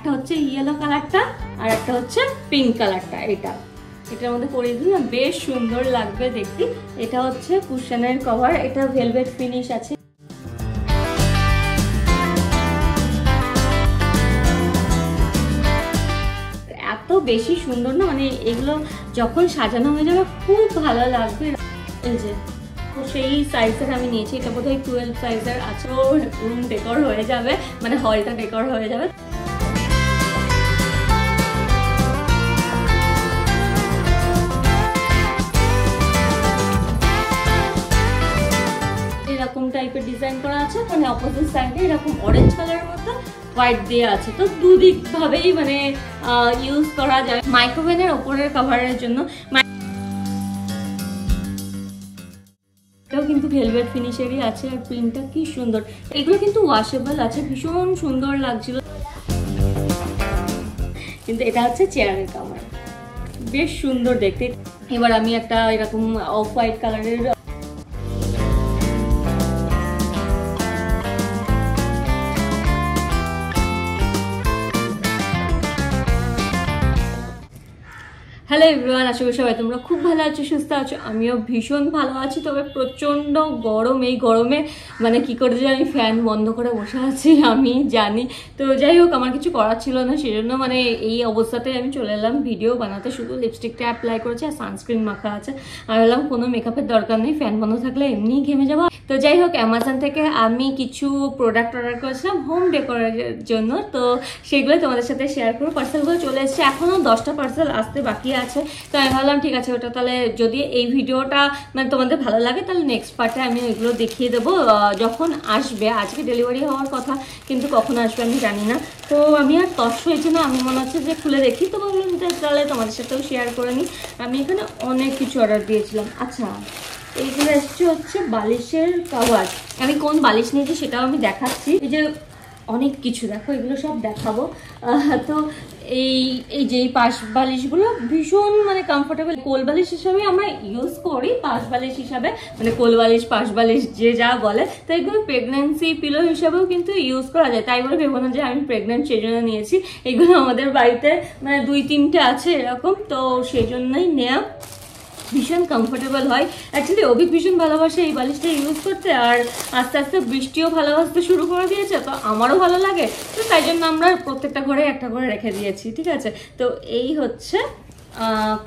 একটা হচ্ছে ইয়েলো কালারটা আর একটা হচ্ছে পিঙ্ক কালারটা। এটার মধ্যে পরিয়ে দিই না, বেশ সুন্দর লাগবে দেখতে। এটা হচ্ছে কুশনের কভার, এটা ভেলভেট ফিনিশ আছে। এত বেশি সুন্দর না, মানে এগুলো যখন সাজানো হয়ে যাবে খুব ভালো লাগবে। এই যে সেই সাইজের আমি নিয়েছি, এটা বোধহয় 12 সাইজের আছে। রুম ডেকোর হয়ে যাবে, মানে হলটা ডেকোর হয়ে যাবে। এরকম টাইপের ডিজাইন করা আছে, মানে অপোজিট সাইডে এরকম অরেঞ্জ কালারের মতো হোয়াইট দেওয়া আছে। তো দুদিক ভাবেই মানে ইউজ করা যায়। মাইক্রোওভেনের ওপরের কভারের জন্য এটাও কিন্তু ভেলভেট ফিনিশেরই আছে। আর প্রিন্টটা কি সুন্দর, এগুলো কিন্তু ওয়াশেবল আছে, ভীষণ সুন্দর লাগছিল। কিন্তু এটা হচ্ছে চেয়ারের কভার, বেশ সুন্দর দেখতে। এবার আমি একটা এরকম অফ হোয়াইট কালারের হ্যালো এভরিওয়ান, আশা করি সবাই তোমরা খুব ভালো আছো, সুস্থ আছো। আমিও ভীষণ ভালো আছি। তবে প্রচণ্ড গরম, এই গরমে মানে কি করে যে আমি ফ্যান বন্ধ করে বসে আছি আমি জানি। তো যাই হোক, আমার কিছু করার ছিল না, সেজন্য মানে এই অবস্থাতে আমি চলে এলাম ভিডিও বানাতে। শুধু লিপস্টিকটা অ্যাপ্লাই করেছি আর সানস্ক্রিন মাখা আছে। আর এলাম কোনো মেকআপের দরকার নেই, ফ্যান বন্ধ থাকলে এমনিই ঘেমে যাবো। তো যাই হোক, অ্যামাজন থেকে আমি কিছু প্রোডাক্ট অর্ডার করেছিলাম হোম ডেকোরের জন্য। তো সেগুলো তোমাদের সাথে শেয়ার করবো। পার্সেলগুলো চলে এসেছে, এখনও 10টা পার্সেল আসতে বাকি আছে। তো আমি ভাবলাম ঠিক আছে, ওটা তাহলে যদি এই ভিডিওটা মানে তোমাদের ভালো লাগে তাহলে নেক্সট পার্টে আমি ওইগুলো দেখিয়ে দেবো যখন আসবে। আজকে ডেলিভারি হওয়ার কথা, কিন্তু কখন আসবে আমি জানি না। তো আমি আর তস হয়েছে না, আমি মনে হচ্ছে যে খুলে দেখি। তো ভাবলাম তাহলে তোমাদের সাথেও শেয়ার করে নিই। আমি এখানে অনেক কিছু অর্ডার দিয়েছিলাম। আচ্ছা, এইগুলো এসছে হচ্ছে বালিশের কভার। আমি কোন বালিশ নিয়েছি সেটাও আমি দেখাচ্ছি। এই যে অনেক কিছু দেখো, এগুলো সব দেখাবো। তো এই যে পাশ বালিশগুলো ভীষণ মানে কমফোর্টেবল। কোল বালিশ হিসাবে আমরা ইউজ করি, পাশ বালিশ হিসাবে মানে কোল বালিশ পাশ বালিশ যে যা বলে। তো এগুলো প্রেগনেন্সি পিলো হিসাবেও কিন্তু ইউজ করা যায়। তাই বলে ভেবো না যে আমি প্রেগনেন্ট সেই জন্য নিয়েছি। এগুলো আমাদের বাড়িতে মানে 2-3টে আছে এরকম, তো সেই জন্যই নেওয়া। ভীষণ কমফোর্টেবল হয়। অ্যাকচুয়ালি অভিক ভীষণ ভালোবাসে এই বালিশটা ইউজ করতে, আর আস্তে আস্তে বৃষ্টিও ভালোবাসতে শুরু করে দিয়েছে। তো আমারও ভালো লাগে, তো তাই জন্য আমরা প্রত্যেকটা ঘরে একটা করে রেখে দিয়েছি। ঠিক আছে, তো এই হচ্ছে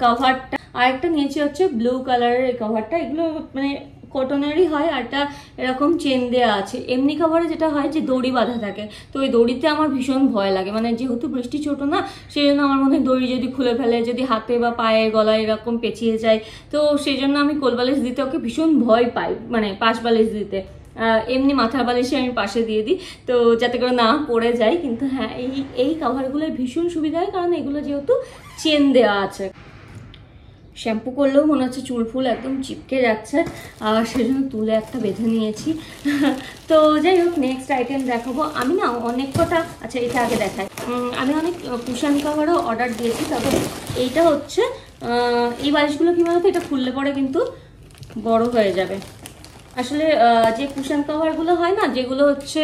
কভারটা। আর একটা নিয়েছি হচ্ছে ব্লু কালারের এই কভারটা। এগুলো মানে কটনেরই হয়, আর একটা এরকম চেন দেওয়া আছে। এমনি কভারে যেটা হয় যে দড়ি বাঁধা থাকে, তো ওই দড়িতে আমার ভীষণ ভয় লাগে। মানে যেহেতু বৃষ্টি ছোট না, সেই জন্য আমার মনে হয় দড়ি যদি খুলে ফেলে, যদি হাতে বা পায়ে গলায় এরকম পেঁচিয়ে যায়, তো সেই জন্য আমি কোল বালিশ দিতে ওকে ভীষণ ভয় পাই, মানে পাশ বালিশ দিতে। এমনি মাথার বালিশে আমি পাশে দিয়ে দিই, তো যাতে করে না পড়ে যায়। কিন্তু হ্যাঁ, এই কভারগুলোর ভীষণ সুবিধা হয়, কারণ এগুলো যেহেতু চেন দেওয়া আছে। শ্যাম্পু করলেও মনে হচ্ছে চুল ফুল একদম চিপকে যাচ্ছে, আর সেজন্য তুলে একটা বেঁধে নিয়েছি। তো যাই হোক, নেক্সট আইটেম দেখাবো। আমি না অনেক কটা, আচ্ছা এটা আগে দেখাই। আমি অনেক কুশন কভারও অর্ডার দিয়েছি। তবে এইটা হচ্ছে এই বালিশগুলো কী বলতো, এটা খুললে পরে কিন্তু বড় হয়ে যাবে। আসলে যে কুশন কভারগুলো হয় না, যেগুলো হচ্ছে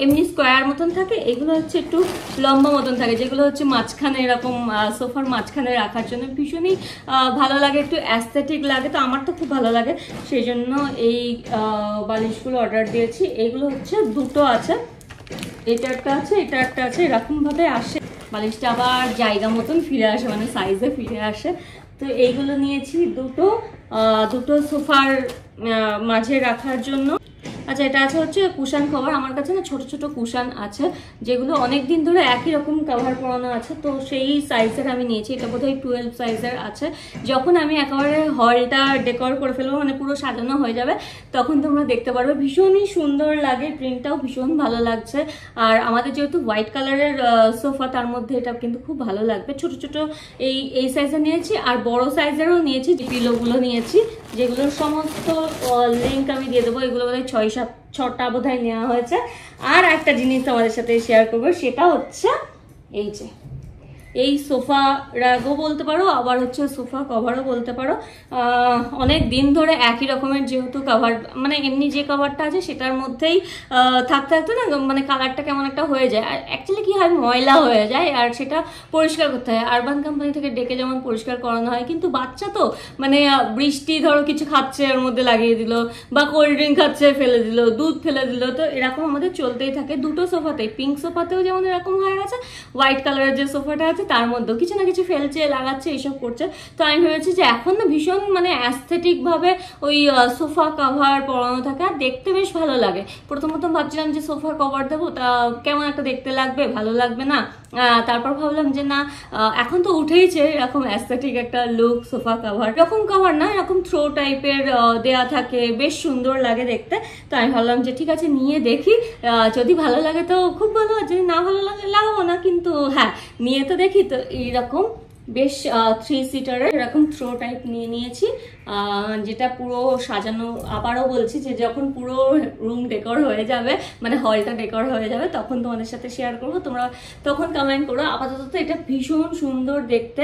এমনি স্কোয়ার মতন থাকে, এগুলো হচ্ছে একটু লম্বা মতন থাকে, যেগুলো হচ্ছে মাঝখানে এরকম সোফার মাঝখানে রাখার জন্য ভীষণই ভালো লাগে, একটু অ্যাস্থেটিক লাগে। তো আমার তো খুব ভালো লাগে, সেই জন্য এই বালিশগুলো অর্ডার দিয়েছি। এইগুলো হচ্ছে দুটো আছে, এটা একটা আছে, এটা একটা আছে। এরকমভাবে আসে বালিশটা, আবার জায়গা মতন ফিরে আসে, মানে সাইজে ফিরে আসে। তো এইগুলো নিয়েছি দুটো সোফার মাঝে রাখার জন্য। আচ্ছা, এটা আছে হচ্ছে কুশন কভার। আমার কাছে না ছোট ছোট কুশন আছে, যেগুলো অনেক দিন ধরে একই রকম কভার পরানো আছে। তো সেই সাইজের আমি নিয়েছি। এটা বোধহয় 12 সাইজের আছে। যখন আমি একেবারে হলটা ডেকোর করে ফেলবো, মানে পুরো সাজানো হয়ে যাবে, তখন তোমরা দেখতে পারবে ভীষণই সুন্দর লাগে। প্রিন্টটাও ভীষণ ভালো লাগছে। আর আমাদের যেহেতু হোয়াইট কালারের সোফা, তার মধ্যে এটা কিন্তু খুব ভালো লাগবে। ছোট ছোট এই সাইজের নিয়েছি, আর বড় সাইজেরও নিয়েছি। পিলোগুলো নিয়েছি, যেগুলোর সমস্ত লিঙ্ক আমি দিয়ে দেবো। এগুলো বোধহয় 6-7-6টা বোধহয় নেওয়া হয়েছে। আর একটা জিনিস তোমাদের সাথে শেয়ার করবো, সেটা হচ্ছে এই যে এই সোফা র্যাগও বলতে পারো, আবার হচ্ছে সোফা কভারও বলতে পারো। অনেক দিন ধরে একই রকমের যেহেতু কভার, মানে এমনি যে কভারটা আছে সেটার মধ্যেই থাকতে থাকতে না মানে কালারটা কেমন একটা হয়ে যায়, আর অ্যাকচুয়ালি কি হয় ময়লা হয়ে যায়, আর সেটা পরিষ্কার করতে হয়। আরবান কোম্পানি থেকে ডেকে যেমন পরিষ্কার করানো হয়, কিন্তু বাচ্চা তো মানে বৃষ্টি ধরো কিছু খাচ্ছে এর মধ্যে লাগিয়ে দিল, বা কোল্ড ড্রিঙ্ক খাচ্ছে ফেলে দিল, দুধ ফেলে দিল, তো এরকম আমাদের চলতেই থাকে। দুটো সোফাতেই, পিঙ্ক সোফাতেও যেমন এরকম হয়ে গেছে, হোয়াইট কালারের যে সোফাটা আছে তার মধ্যেও কিছু না কিছু ফেলছে, লাগাচ্ছে, এইসব করছে। তো আমি ভেবেছি যে এখন না ভীষণ মানে অ্যাস্থেটিক ভাবে ওই সোফা কভার পরানো থাকে, আর দেখতে বেশ ভালো লাগে। প্রথম ভাবছিলাম যে সোফা কভার দেবো, তা কেমন একটা দেখতে লাগবে, ভালো লাগবে না। তারপর ভাবলাম যে না, এখন তো উঠেইছে এরকম অ্যাস্থেটিক একটা লুক সোফা কভার। এরকম কভার না, এরকম থ্রো টাইপের দেয়া থাকে, বেশ সুন্দর লাগে দেখতে। তো আমি ভাবলাম যে ঠিক আছে নিয়ে দেখি, যদি ভালো লাগে তো খুব ভালো, আর যদি না ভালো লাগে লাগাবো না, কিন্তু হ্যাঁ নিয়ে তো দেখি। তো এইরকম বেশ 3 সিটারের এরকম থ্রো টাইপ নিয়ে নিয়েছি, যেটা পুরো সাজানো। আবারও বলছি যে যখন পুরো রুম ডেকোর হয়ে যাবে, মানে হলটা ডেকোর হয়ে যাবে, তখন তোমাদের সাথে শেয়ার করবো, তোমরা তখন কমেন্ট করো। আপাতত তো এটা ভীষণ সুন্দর দেখতে,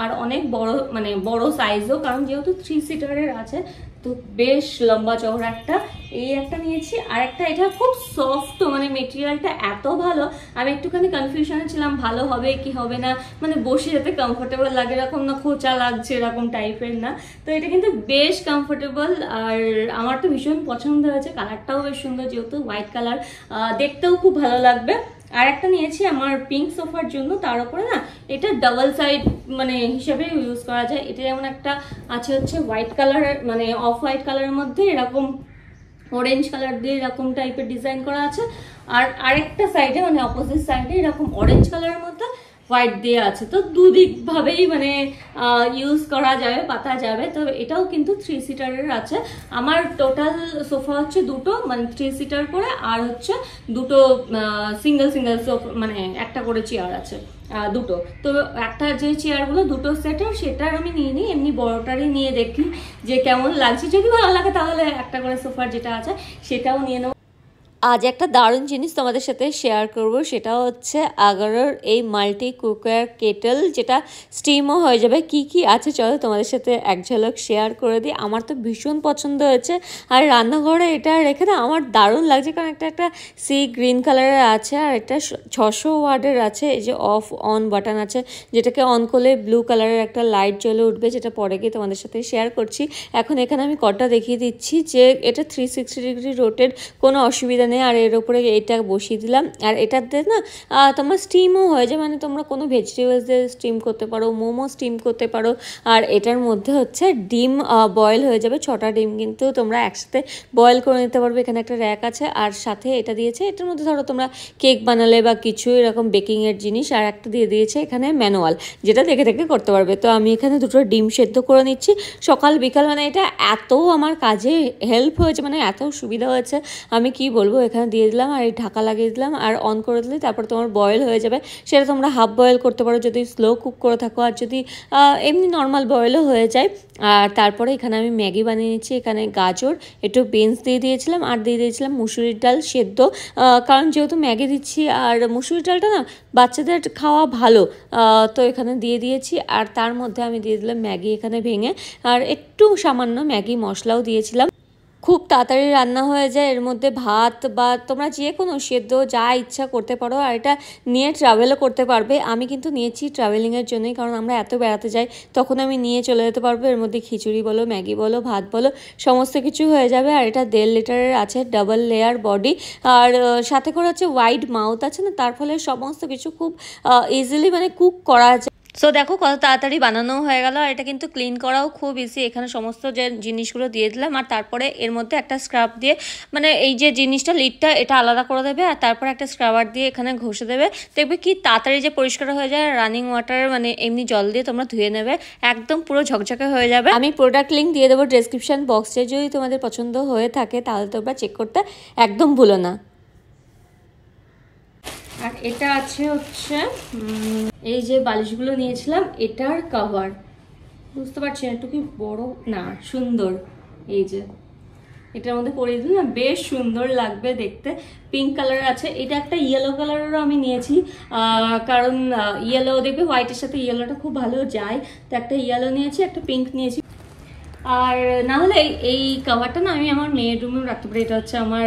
আর অনেক বড়, মানে বড় সাইজও, কারণ যেহেতু 3 সিটারের আছে, তো বেশ লম্বা চওড়া একটা। এই একটা নিয়েছি, আর একটা এটা খুব সফট, মানে মেটেরিয়ালটা এত ভালো, আমি একটুখানি কনফিউশনে ছিলাম ভালো হবে কি হবে না, মানে বসে যেতে কমফোর্টেবল লাগে এরকম না, খোঁচা লাগছে এরকম টাইপের না। তো এটা কিন্তু বেশ কমফোর্টেবল, আর আমার তো ভীষণ পছন্দ হয়েছে। কালারটাও বেশ সুন্দর, যেহেতু হোয়াইট কালার, দেখতেও খুব ভালো লাগবে। আর একটা নিয়েছি আমার পিঙ্ক সোফার জন্য, তার উপরে না এটা ডাবল সাইড মানে হিসেবে ইউজ করা যায়। এটা যেমন একটা আছে হচ্ছে হোয়াইট কালার, মানে অফ হোয়াইট কালারের মধ্যে এরকম অরেঞ্জ কালার দিয়ে এরকম টাইপের ডিজাইন করা আছে, আর আরেকটা সাইডে মানে অপোজিট সাইডে এরকম অরেঞ্জ কালারের মধ্যে হোয়াইট দিয়ে আছে। তো দুদিক ভাবেই মানে ইউজ করা যাবে, পাতা যাবে। তো এটাও কিন্তু 3 সিটারের আছে। আমার টোটাল সোফা হচ্ছে দুটো, মানে 3 সিটার করে, আর হচ্ছে দুটো সিঙ্গেল সোফা, মানে একটা করে চেয়ার আছে দুটো। তো একটা যে চেয়ারগুলো দুটো সেটের, সেটার আমি নিয়ে নিই, এমনি বড়টারই নিয়ে দেখি যে কেমন লাগছে। যদি ভালো লাগে তাহলে একটা করে সোফার যেটা আছে সেটাও নিয়ে নেব। আজ একটা দারুণ জিনিস তোমাদের সাথে শেয়ার করব, সেটা হচ্ছে আগারোর এই মাল্টি কুকার কেটেল, যেটা স্টিমও হয়ে যাবে। কি কি আছে চলো তোমাদের সাথে এক ঝলক শেয়ার করে দিই। আমার তো ভীষণ পছন্দ হয়েছে, আর রান্নাঘরে এটা রেখে না আমার দারুণ লাগছে, কারণ একটা সি গ্রিন কালারের আছে, আর একটা 600 ওয়াটের আছে। এই যে অফ অন বাটন আছে, যেটাকে অন করলে ব্লু কালারের একটা লাইট জ্বলে উঠবে, যেটা পরে গিয়ে তোমাদের সাথে শেয়ার করছি। এখন এখানে আমি কটা দেখিয়ে দিচ্ছি যে এটা 360 ডিগ্রি রোটেট, কোনো অসুবিধা নেই। আর এর উপরে এটা বসিয়ে দিলাম, আর এটাতে না তোমার স্টিমও হয়ে যায়, মানে তোমরা কোনো ভেজিটেবলস দিয়ে স্টিম করতে পারো, মোমো স্টিম করতে পারো। আর এটার মধ্যে হচ্ছে ডিম বয়েল হয়ে যাবে, 6টা ডিম কিন্তু তোমরা একসাথে বয়েল করে নিতে পারবে। এখানে একটা র্যাক আছে, আর সাথে এটা দিয়েছে, এটার মধ্যে ধরো তোমরা কেক বানালে বা কিছু এরকম বেকিংয়ের জিনিস, আর একটা দিয়ে দিয়েছে এখানে ম্যানুয়াল, যেটা দেখে দেখে করতে পারবে। তো আমি এখানে দুটো ডিম সেদ্ধ করে নিচ্ছি সকাল বিকাল, মানে এটা এত আমার কাজে হেল্প হয়েছে, মানে এত সুবিধা হয়েছে আমি কি বলবো। এখানে দিয়ে দিলাম, আর এই ঢাকা লাগিয়ে দিলাম, আর অন করে দিলে তারপর তোমার বয়েল হয়ে যাবে। সেটা তোমরা হাফ বয়েল করতে পারো যদি স্লো কুক করে থাকো, আর যদি এমনি নর্মাল বয়েলও হয়ে যায়। আর তারপরে এখানে আমি ম্যাগি বানিয়ে নিচ্ছি। এখানে গাজর, একটু বিনস দিয়ে দিয়েছিলাম, আর দিয়ে দিয়েছিলাম মুসুরির ডাল সেদ্ধ, কারণ যেহেতু ম্যাগি দিচ্ছি, আর মুসুরির ডালটা না বাচ্চাদের খাওয়া ভালো, তো এখানে দিয়ে দিয়েছি। আর তার মধ্যে আমি দিয়ে দিলাম ম্যাগি এখানে ভেঙে, আর একটু সামান্য ম্যাগি মশলাও দিয়েছিলাম। খুব তাড়াতাড়ি রান্না হয়ে যায়। এর মধ্যে ভাত বা তোমরা যে কোনো সেদ্ধ যা ইচ্ছা করতে পারো, আর এটা নিয়ে ট্রাভেলও করতে পারবে। আমি কিন্তু নিয়েছি ট্রাভেলিংয়ের জন্যই, কারণ আমরা এত বেড়াতে যাই, তখন আমি নিয়ে চলে যেতে পারবো। এর মধ্যে খিচুড়ি বলো, ম্যাগি বলো, ভাত বলো, সমস্ত কিছু হয়ে যাবে। আর এটা 1.5 লিটারের আছে, ডাবল লেয়ার বডি, আর সাথে করে হচ্ছে ওয়াইড মাউথ আছে না, তার ফলে সমস্ত কিছু খুব ইজিলি মানে কুক করা যায়। সো দেখো কত তাড়াতাড়ি বানানো হয়ে গেল। আর এটা কিন্তু ক্লিন করাও খুব ইজি। এখানে সমস্ত যে জিনিসগুলো দিয়ে দিলাম, আর তারপরে এর মধ্যে একটা স্ক্রাব দিয়ে, মানে এই যে জিনিসটা লিডটা এটা আলাদা করে দেবে, আর তারপরে একটা স্ক্রাবার দিয়ে এখানে ঘষে দেবে। দেখবে কি তাড়াতাড়ি যে পরিষ্কার হয়ে যায়। রানিং ওয়াটার মানে এমনি জল দিয়ে তোমরা ধুয়ে নেবে, একদম পুরো ঝকঝকে হয়ে যাবে। আমি প্রোডাক্ট লিঙ্ক দিয়ে দেবো ডেসক্রিপশন বক্সে, যদি তোমাদের পছন্দ হয়ে থাকে তাহলে তোমরা চেক করতে একদম ভুলো না। আর এটা আছে হচ্ছে এই যে বালিশগুলো নিয়েছিলাম, এটার কভার, বুঝতে পারছি না একটু কি বড় না, সুন্দর। এই যে এটার মধ্যে পরিয়ে দিলে না বেশ সুন্দর লাগবে দেখতে। পিঙ্ক কালার আছে, এটা একটা ইয়েলো কালারেরও আমি নিয়েছি, কারণ ইয়েলো দেখবে হোয়াইটের সাথে ইয়েলোটা খুব ভালো যায়, তো একটা ইয়েলো নিয়েছি, একটা পিঙ্ক নিয়েছি। আর না হলে এই কভারটা না আমি আমার মেয়ের রুমেও রাখতে পারি। এটা হচ্ছে আমার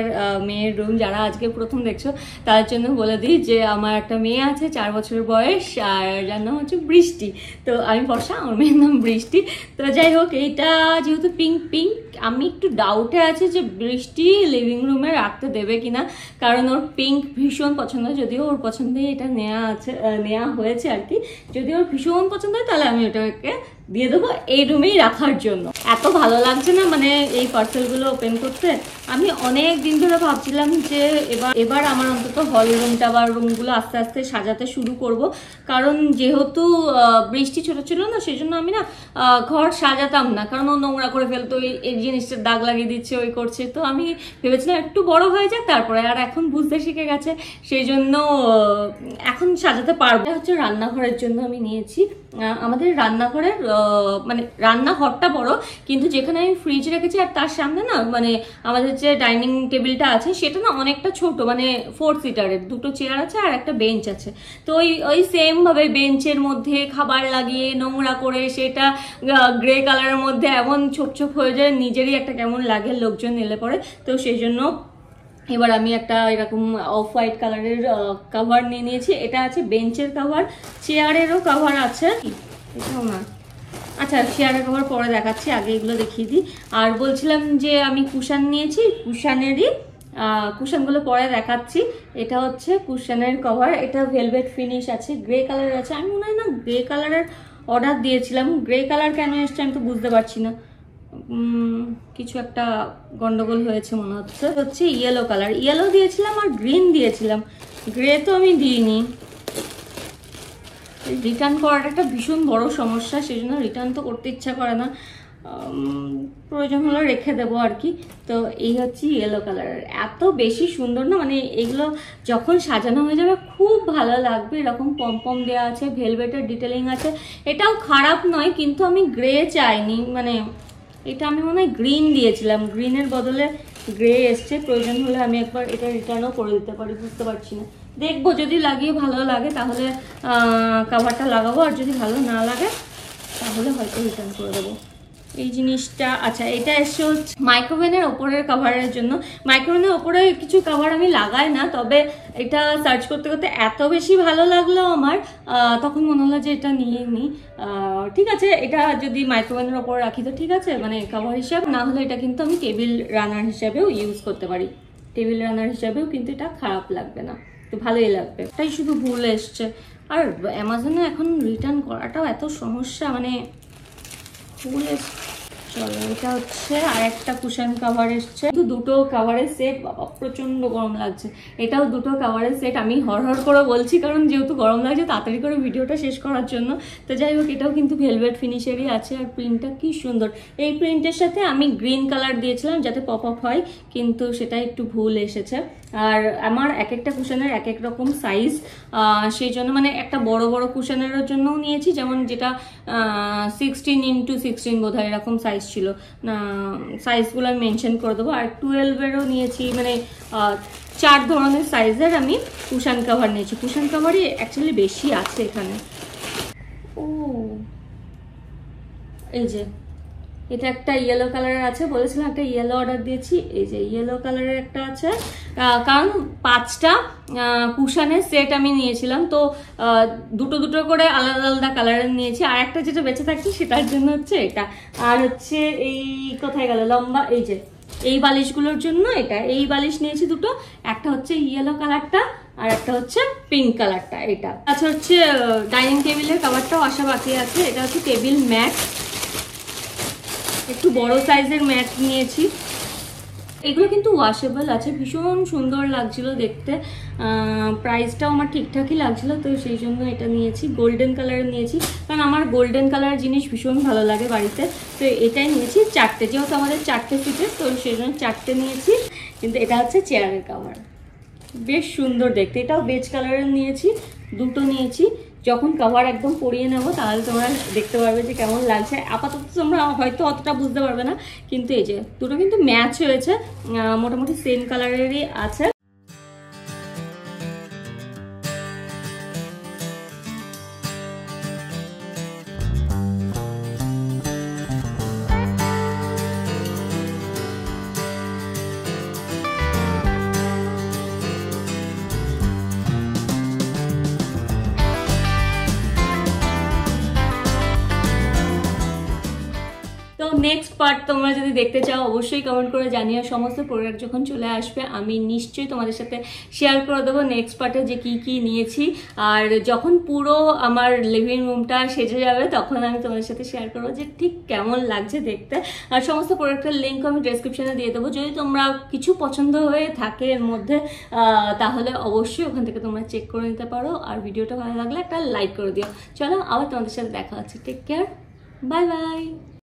মেয়ের রুম। যারা আজকে প্রথম দেখছো তার জন্য বলে দিই যে আমার একটা মেয়ে আছে 4 বছরের বয়স, আর যার নাম হচ্ছে বৃষ্টি। তো আমি বর্ষা, আমার মেয়ের নাম বৃষ্টি। তো যাই হোক, এইটা যেহেতু পিঙ্ক পিঙ্ক, আমি একটু ডাউটে আছি যে বৃষ্টি লিভিং রুমে রাখতে দেবে কিনা, কারণ ওর পিঙ্ক ভীষণ পছন্দ। যদিও ওর পছন্দই এটা নেওয়া হয়েছে আর কি। যদি ওর ভীষণ পছন্দ হয় তাহলে আমি ওটাকে দিয়ে দেবো এই রুমেই রাখার জন্য। এত ভালো লাগছে না মানে এই পার্সেলগুলো ওপেন করতে। আমি অনেক দিন ধরে ভাবছিলাম যে এবার আমার অন্তত হল রুমটা বা রুমগুলো আস্তে আস্তে সাজাতে শুরু করব, কারণ যেহেতু বৃষ্টি ছোট ছিল না, সেই জন্য আমি না ঘর সাজাতাম না, কারণ ও নোংরা করে ফেলতো, এই জিনিসটার দাগ লাগিয়ে দিচ্ছে, ওই করছে। তো আমি ভেবেছিলাম একটু বড় হয়ে যাক তারপরে, আর এখন বুঝতে শিখে গেছে, সেই জন্য এখন সাজাতে পারবো। এটা হচ্ছে রান্নাঘরের জন্য আমি নিয়েছি। আমাদের রান্নাঘরের মানে রান্নাঘরটা বড়, কিন্তু যেখানে আমি ফ্রিজ রেখেছি আর তার সামনে না মানে আমাদের যে ডাইনিং টেবিলটা আছে সেটা না অনেকটা ছোট, মানে 4 সিটারের, 2টো চেয়ার আছে আর একটা বেঞ্চ আছে। তো ওই সেম ভাবে বেঞ্চের মধ্যে খাবার লাগিয়ে নোংরা করে সেটা গ্রে কালারের মধ্যে এমন ছোপ ছোপ হয়ে যায়, নিজেরই একটা কেমন লাগে লোকজন এলে পরে। তো সেই জন্য এবার আমি একটা এরকম অফ হোয়াইট কালারের কভার নিয়ে নিয়েছি। এটা আছে বেঞ্চের কভার, চেয়ারেরও কভার আছে, এটাও না, আচ্ছা চেয়ারের কভার পরে দেখাচ্ছি, আগে এগুলো দেখিয়ে দিই। আর বলছিলাম যে আমি কুশান নিয়েছি, কুশানেরই কুশানগুলো পরে দেখাচ্ছি। এটা হচ্ছে কুশানের কভার, এটা ভেলভেট ফিনিশ আছে, গ্রে কালারের আছে। আমি মনে হয় না গ্রে কালারের অর্ডার দিয়েছিলাম, গ্রে কালার কেন এসছে আমি তো বুঝতে পারছি না, কিছু একটা গন্ডগোল হয়েছে মনে হচ্ছে। ইয়েলো কালার, ইয়েলো দিয়েছিলাম আর গ্রিন দিয়েছিলাম, গ্রে তো আমি দিইনি। রিটার্ন করাটা একটা ভীষণ বড় সমস্যা, সেই জন্য রিটার্ন তো করতে ইচ্ছা করে না, প্রয়োজন হলে রেখে দেবো আর কি। তো এই হচ্ছে ইয়েলো কালারের, এত বেশি সুন্দর না, মানে এগুলো যখন সাজানো হয়ে যাবে খুব ভালো লাগবে। এরকম পম দেওয়া আছে, ভেলভেটের ডিটেলিং আছে, এটাও খারাপ নয়, কিন্তু আমি গ্রে চাইনি, মানে এটা আমি মনে হয় গ্রিন দিয়েছিলাম, গ্রিনের বদলে গ্রে এসছে। প্রয়োজন হলে আমি একবার এটা রিটার্নও করে দিতে পারি, বুঝতে পারছি না, দেখবো। যদি লাগিয়ে ভালো লাগে তাহলে কভারটা লাগাবো, আর যদি ভালো না লাগে তাহলে হয়তো রিটার্ন করে দেবো এই জিনিসটা। আচ্ছা, এটা এসছে হচ্ছে মাইক্রোওভেনের ওপরের কভারের জন্য। মাইক্রোওভেনের ওপরে কিছু কভার আমি লাগাই না, তবে এটা সার্চ করতে করতে এত বেশি ভালো লাগলো আমার, তখন মনে হলো যে এটা নিয়ে নিই। ঠিক আছে, এটা যদি মাইক্রোওভেনের ওপরে রাখি তো ঠিক আছে, মানে কভার হিসাবে, না হলে এটা কিন্তু আমি টেবিল রানার হিসাবেও ইউজ করতে পারি। টেবিল রানার হিসাবেও কিন্তু এটা খারাপ লাগবে না, তো ভালোই লাগবে। এটাই শুধু ভুল এসছে। আর অ্যামাজনে এখন রিটার্ন করাটাও এত সমস্যা, মানে ভুল এসছে। চলো, এটা হচ্ছে আর একটা কুশন কাভার এসছে, দুটো কাভারের সেট। বাবা প্রচন্ড গরম লাগছে। এটাও দুটো কাভারের সেট। আমি হর করে বলছি কারণ যেহেতু গরম লাগছে তাড়াতাড়ি করে ভিডিওটা শেষ করার জন্য। তো যাই হোক, এটাও কিন্তু ভেলভেট ফিনিশেরই আছে, আর প্রিন্টটা কি সুন্দর। এই প্রিন্টের সাথে আমি গ্রিন কালার দিয়েছিলাম যাতে পপ আপ হয়, কিন্তু সেটা একটু ভুল এসেছে। আর আমার এক একটা কুশনের এক এক রকম সাইজ, সেই জন্য মানে একটা বড় বড় কুশনের জন্যও নিয়েছি, যেমন যেটা 16x16 বোধহয় এরকম সাইজ ছিল না, সাইজগুলো আমি মেনশন করে দেবো। আর 12-এরও নিয়েছি, মানে 4 ধরনের সাইজের আমি কুশন কাভার নিয়েছি। কুশন কাভারই অ্যাকচুয়ালি বেশি আছে এখানে। ও এই যে এটা একটা ইয়েলো কালারের আছে, বলেছিলাম একটা ইয়েলো অর্ডার দিয়েছি, এই যে ইয়েলো কালারের একটা আছে। কারণ 5টা কুশনের সেট আমি নিয়েছিলাম, তো দুটো দুটো করে আলাদা আলাদা কালারের নিয়েছি। আর একটা যেটা বেঁচে থাকছে সেটার জন্য হচ্ছে এটা। আর হচ্ছে এই কোথায় গেল লম্বা, এই যে এই বালিশগুলোর জন্য এটা, এই বালিশ নিয়েছি দুটো, একটা হচ্ছে ইয়েলো কালারটা আর একটা হচ্ছে পিঙ্ক কালারটা। এটা আচ্ছা, হচ্ছে ডাইনিং টেবিলের কাভারটাও আসা বাকি আছে। এটা হচ্ছে টেবিল ম্যাট, একটু বড় সাইজের ম্যাট নিয়েছি। এগুলো কিন্তু ওয়াশেবল আছে, ভীষণ সুন্দর লাগছিল দেখতে, প্রাইসটাও আমার ঠিকঠাকই লাগছিল, তো সেই জন্য এটা নিয়েছি। গোল্ডেন কালারের নিয়েছি কারণ আমার গোল্ডেন কালারের জিনিস ভীষণ ভালো লাগে বাড়িতে, তো এটাই নিয়েছি 4টে, যেহেতু আমাদের 4টে সিটের, তো সেই জন্য 4টে নিয়েছি। কিন্তু এটা হচ্ছে চেয়ারের কাভার, বেশ সুন্দর দেখতে। এটাও বেজ কালারের নিয়েছি, দুটো নিয়েছি। যখন কভার একদম পরিয়ে নেবো তাহলে তোমরা দেখতে পারবে যে কেমন লাগছে। আপাতত তোমরা হয়তো অতটা বুঝতে পারবে না, কিন্তু এই যে দুটো কিন্তু ম্যাচ হয়েছে, মোটামুটি সেম কালারেরই আছে। তো নেক্সট পার্ট তোমরা যদি দেখতে চাও অবশ্যই কমেন্ট করে জানিও। সমস্ত প্রোডাক্ট যখন চলে আসবে আমি নিশ্চয়ই তোমাদের সাথে শেয়ার করে দেবো নেক্সট পার্টে যে কি কি নিয়েছি। আর যখন পুরো আমার লিভিং রুমটা সেজে যাবে তখন আমি তোমাদের সাথে শেয়ার করবো যে ঠিক কেমন লাগছে দেখতে। আর সমস্ত প্রোডাক্টের লিঙ্ক আমি ডেসক্রিপশনে দিয়ে দেবো। যদি তোমরা কিছু পছন্দ হয়ে থাকে এর মধ্যে তাহলে অবশ্যই ওখান থেকে তোমরা চেক করে নিতে পারো। আর ভিডিওটা ভালো লাগলে একটা লাইক করে দিও। চলো আবার তোমাদের সাথে দেখা হচ্ছে। Take care, bye by.